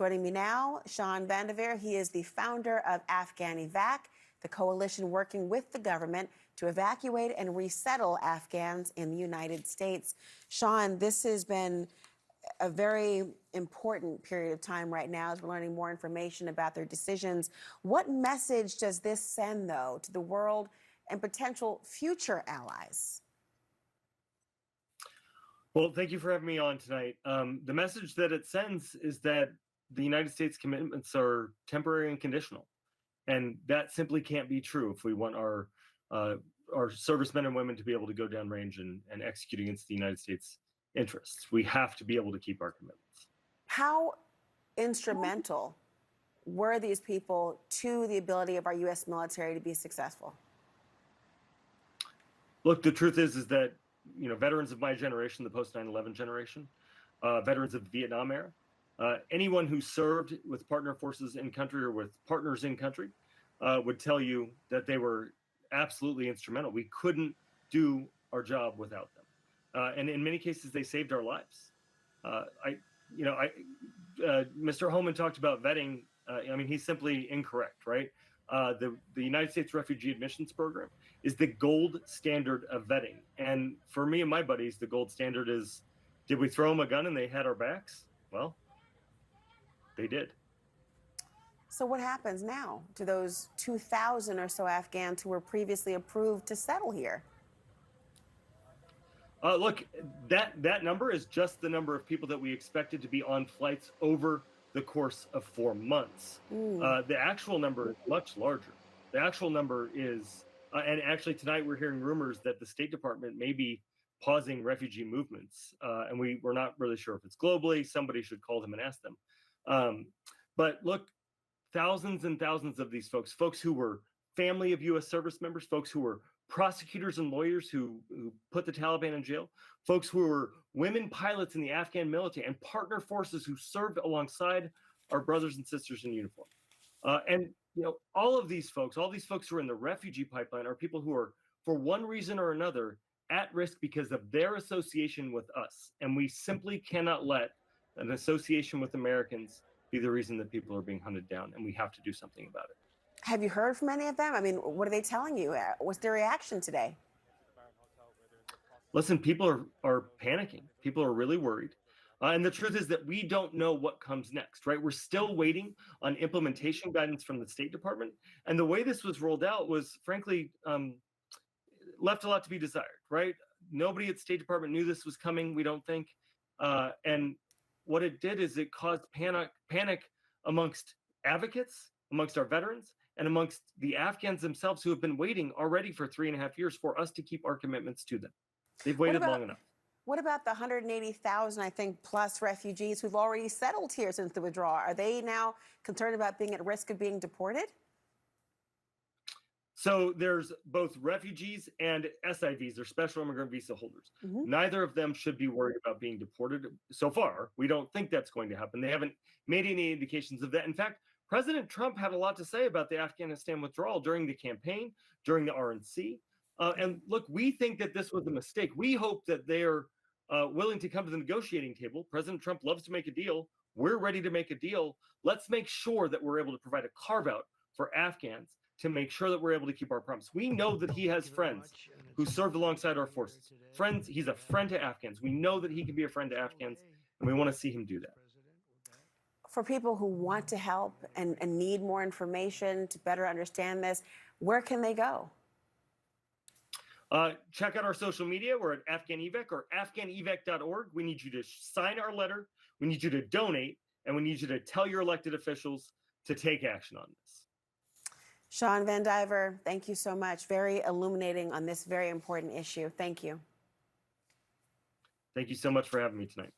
Joining me now, Shawn VanDiver. He is the founder of AfghanEvac, the coalition working with the government to evacuate and resettle Afghans in the United States. Shawn, this has been a very important period of time right now as we're learning more information about their decisions. What message does this send, though, to the world and potential future allies? Well, thank you for having me on tonight. The message that it sends is that the United States commitments are temporary and conditional. And that simply can't be true if we want our servicemen and women to be able to go downrange and execute against the United States interests. We have to be able to keep our commitments. How instrumental were these people to the ability of our U.S. military to be successful? Look, the truth is that, you know, veterans of my generation, the post 9/11 generation, veterans of the Vietnam era, anyone who served with partner forces in country or with partners in country would tell you that they were absolutely instrumental. We couldn't do our job without them. And in many cases, they saved our lives. Mr. Holman talked about vetting. I mean, he's simply incorrect, right? The United States Refugee Admissions Program is the gold standard of vetting. And for me and my buddies, the gold standard is, did we throw them a gun and they had our backs? Well, they did. So what happens now to those 2,000 or so Afghans who were previously approved to settle here? Look, that number is just the number of people that we expected to be on flights over the course of 4 months. The actual number is much larger. The actual number is, and actually tonight we're hearing rumors that the State Department may be pausing refugee movements, and we're not really sure if it's globally. Somebody should call them and ask them. But look, thousands and thousands of these folks who were family of U.S. service members, folks who were prosecutors and lawyers who put the Taliban in jail, folks who were women pilots in the Afghan military and partner forces who served alongside our brothers and sisters in uniform. And you know, all these folks who are in the refugee pipeline are people who are, for one reason or another, at risk because of their association with us. And we simply cannot let an association with Americans be the reason that people are being hunted down, and we have to do something about it. Have you heard from any of them? I mean, what are they telling you? What's their reaction today? Listen, people are panicking. People are really worried. And the truth is that we don't know what comes next, right? We're still waiting on implementation guidance from the State Department. And the way this was rolled out was, frankly, left a lot to be desired, right? Nobody at State Department knew this was coming, we don't think. And what it did is it caused panic amongst advocates, amongst our veterans, and amongst the Afghans themselves who have been waiting already for 3.5 years for us to keep our commitments to them. They've waited long enough. What about the 180,000, I think, plus refugees who've already settled here since the withdrawal? Are they now concerned about being at risk of being deported? So there's both refugees and SIVs, or special immigrant visa holders. Neither of them should be worried about being deported. So far, we don't think that's going to happen. They haven't made any indications of that. In fact, President Trump had a lot to say about the Afghanistan withdrawal during the campaign, during the RNC. And look, we think that this was a mistake. We hope that they are willing to come to the negotiating table. President Trump loves to make a deal. We're ready to make a deal. Let's make sure that we're able to provide a carve out for Afghans to make sure that we're able to keep our promise. We know that he has friends who served alongside our forces. Friends, he's a friend to Afghans. We know that he can be a friend to Afghans, and we want to see him do that. For people who want to help and need more information to better understand this, where can they go? Check out our social media. We're at AfghanEvac or AfghanEvac.org. We need you to sign our letter. We need you to donate, and we need you to tell your elected officials to take action on this. Shawn VanDiver, thank you so much. Very illuminating on this very important issue. Thank you. Thank you so much for having me tonight.